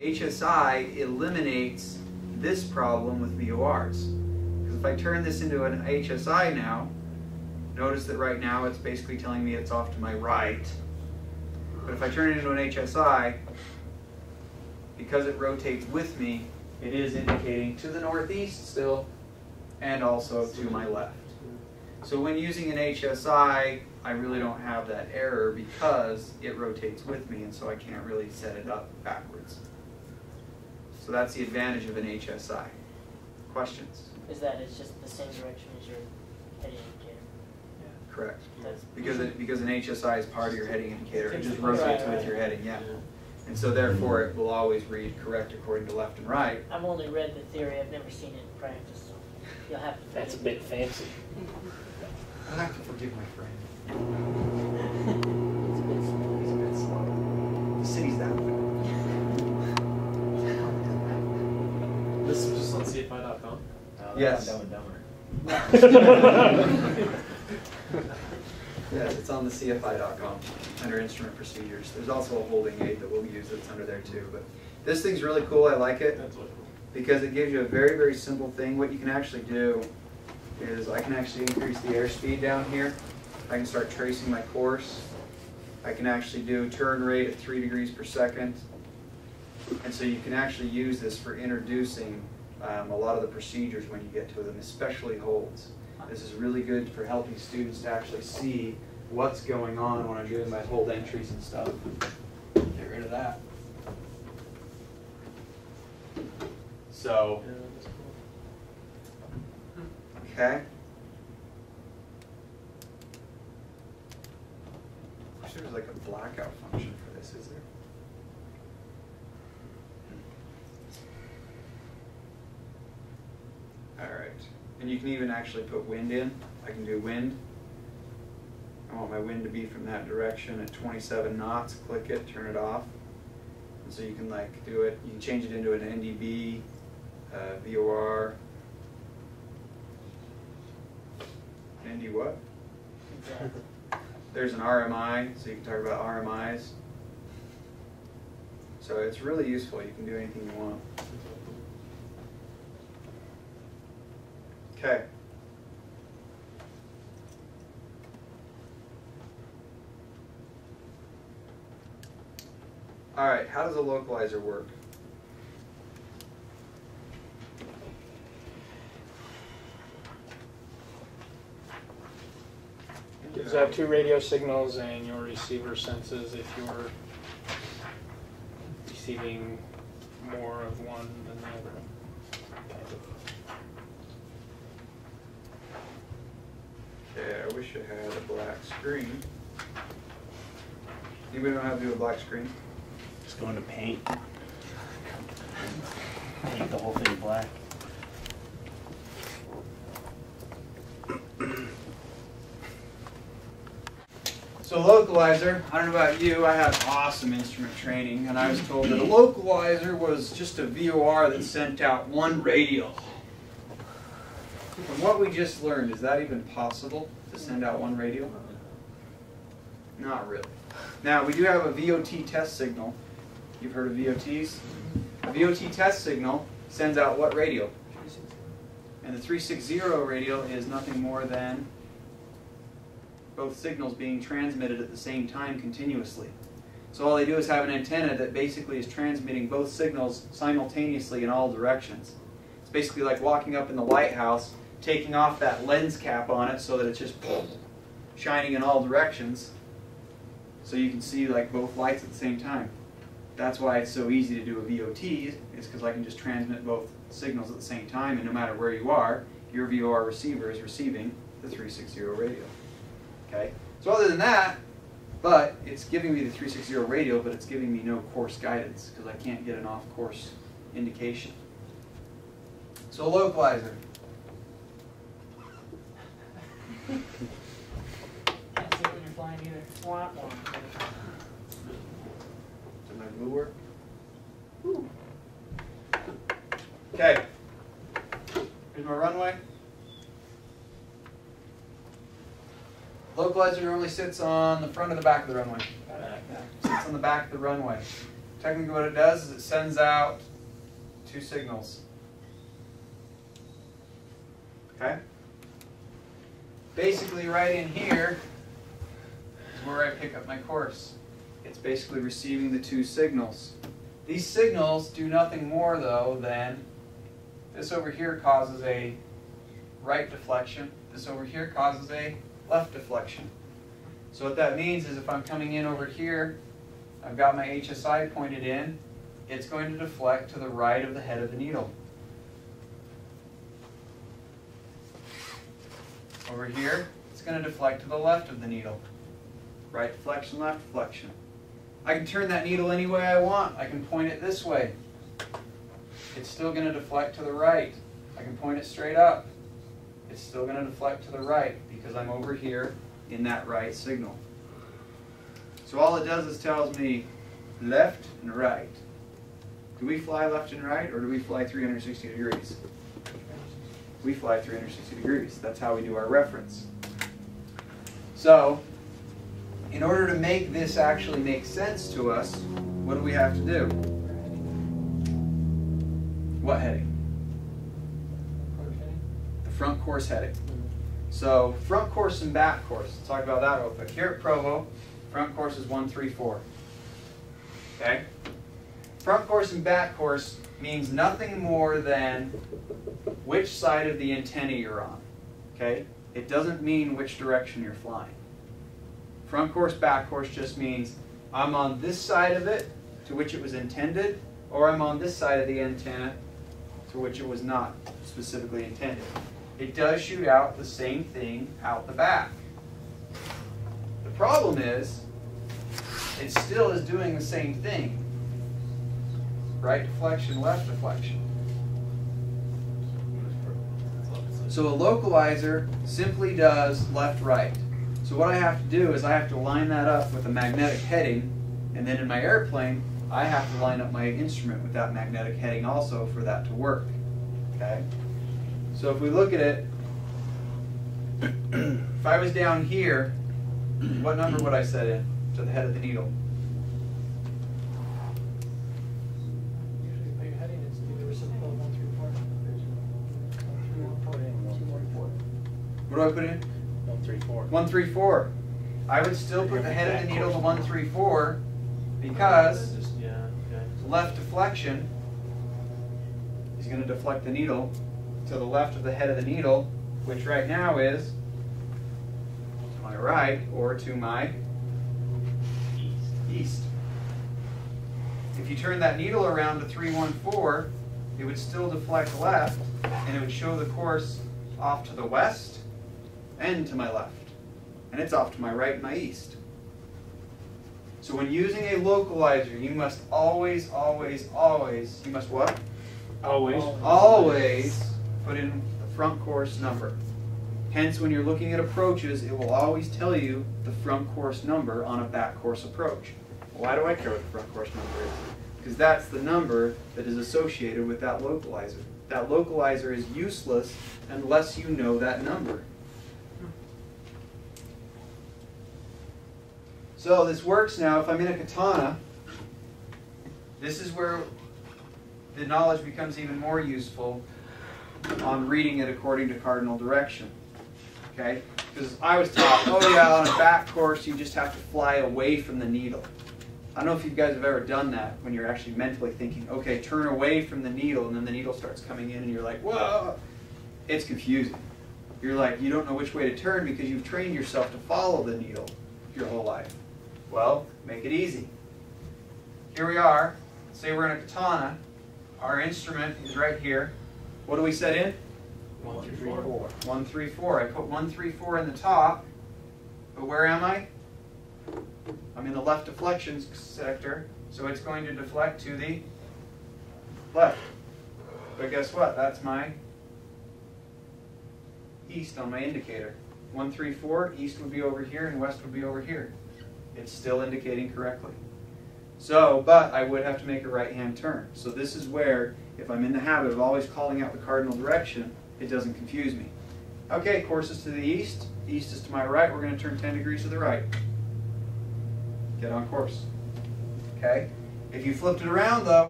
HSI eliminates this problem with VORs. Because if I turn this into an HSI now, notice that right now it's basically telling me it's off to my right. But if I turn it into an HSI, because it rotates with me, it is indicating to the northeast still, and also to my left. So when using an HSI, I really don't have that error because it rotates with me, and so I can't really set it up backwards. So that's the advantage of an HSI. Questions? Is that it's just the same direction as your heading indicator? Yeah. Correct. Because an HSI is part of your heading indicator. It just rotates with your heading, yeah. And so therefore it will always read correct according to left and right. I've only read the theory, I've never seen it in practice, so you'll have to. That's a bit fancy. I have to forgive my friend. It's a bit slow. He's a bit slow. The city's that way. This was just on CFI.com? Yes. Dumb and Dumber. Yes, it's on the CFI.com under instrument procedures. There's also a holding aid that we'll use that's under there too. But this thing's really cool. I like it because it gives you a very, very simple thing. What you can actually do is I can actually increase the airspeed down here. I can start tracing my course. I can actually do turn rate at 3 degrees per second. And so you can actually use this for introducing a lot of the procedures when you get to them, especially holds. This is really good for helping students to actually see what's going on when I'm doing my hold entries and stuff. Get rid of that. So, okay. I wish there was like a blackout function for this, is there? Alright, and you can even actually put wind in. I can do wind. I want my wind to be from that direction at 27 knots. Click it, turn it off. And so you can like do it, you can change it into an NDB, VOR. ND what? Exactly. There's an RMI, so you can talk about RMIs. So it's really useful. You can do anything you want. Okay. All right, how does a localizer work? You have two radio signals and your receiver senses if you're receiving more of one than the other. Okay, I wish I had a black screen. Anybody know how to do a black screen? Just go into paint. Paint the whole thing black. So localizer, I don't know about you, I had awesome instrument training, and I was told that a localizer was just a VOR that sent out one radio. From what we just learned, is that even possible to send out one radio? Not really. Now, we do have a VOT test signal. You've heard of VOTs? A VOT test signal sends out what radio? And the 360 radio is nothing more than both signals being transmitted at the same time continuously. So all they do is have an antenna that basically is transmitting both signals simultaneously in all directions. It's basically like walking up in the lighthouse, taking off that lens cap on it so that it's just shining in all directions so you can see like both lights at the same time. That's why it's so easy to do a VOT, is because I can just transmit both signals at the same time, and no matter where you are, your VOR receiver is receiving the 360 radio. Okay? So other than that, but it's giving me the 360 radio, but it's giving me no course guidance because I can't get an off-course indication. So localizer. Can't see it when you're flying either. Swamp one. Did my glue work? Okay. Here's my runway. Localizer normally sits on the front or the back of the runway. Sits on the back of the runway. technically what it does is it sends out two signals. Okay? Basically right in here is where I pick up my course. It's basically receiving the two signals. These signals do nothing more though than this over here causes a right deflection. This over here causes a left deflection. So what that means is if I'm coming in over here, I've got my HSI pointed in, it's going to deflect to the right of the head of the needle. Over here, it's going to deflect to the left of the needle. Right deflection, left deflection. I can turn that needle any way I want. I can point it this way. It's still going to deflect to the right. I can point it straight up. It's still going to deflect to the right because I'm over here in that right signal. So all it does is tells me left and right. Do we fly left and right, or do we fly 360 degrees? We fly 360 degrees. That's how we do our reference. So, in order to make this actually make sense to us, what do we have to do? What heading? The front course heading. So, front course and back course. Let's talk about that real quick. Here at Provo, front course is 134. Okay? Front course and back course means nothing more than which side of the antenna you're on. Okay? It doesn't mean which direction you're flying. Front course, back course just means I'm on this side of it to which it was intended, or I'm on this side of the antenna to which it was not specifically intended. It does shoot out the same thing out the back. The problem is, it still is doing the same thing. Right deflection, left deflection. So a localizer simply does left-right. So what I have to do is I have to line that up with a magnetic heading, and then in my airplane, I have to line up my instrument with that magnetic heading also for that to work. Okay? So if we look at it, if I was down here, what number would I set in to the head of the needle? What do I put in? 134. 134. I would still put the head of the needle to 134 because left deflection is going to deflect the needle to the left of the head of the needle, which right now is to my right or to my east. If you turn that needle around to 314, it would still deflect left, and it would show the course off to the west and to my left. And it's off to my right and my east. So when using a localizer, you must always, you must what? Always put in the front course number. Hence, when you're looking at approaches, it will always tell you the front course number on a back course approach. Why do I care what the front course number is? Because that's the number that is associated with that localizer. That localizer is useless unless you know that number. So this works now. If I'm in a katana, this is where the knowledge becomes even more useful on reading it according to cardinal direction. Okay? Because I was taught, oh yeah, on a back course you just have to fly away from the needle. I don't know if you guys have ever done that when you're actually mentally thinking, okay, turn away from the needle, and then the needle starts coming in and you're like, whoa! It's confusing. You're like, you don't know which way to turn because you've trained yourself to follow the needle your whole life. Well, make it easy. Here we are. Say we're in a katana. Our instrument is right here. What do we set in? 134. 134. I put 134 in the top, but where am I? I'm in the left deflection sector, so it's going to deflect to the left. But guess what? That's my east on my indicator. 134, east would be over here and west would be over here. It's still indicating correctly. So, but I would have to make a right-hand turn. So this is where, if I'm in the habit of always calling out the cardinal direction, it doesn't confuse me. Okay, course is to the east. East is to my right. We're going to turn 10 degrees to the right. Get on course. Okay? If you flipped it around though,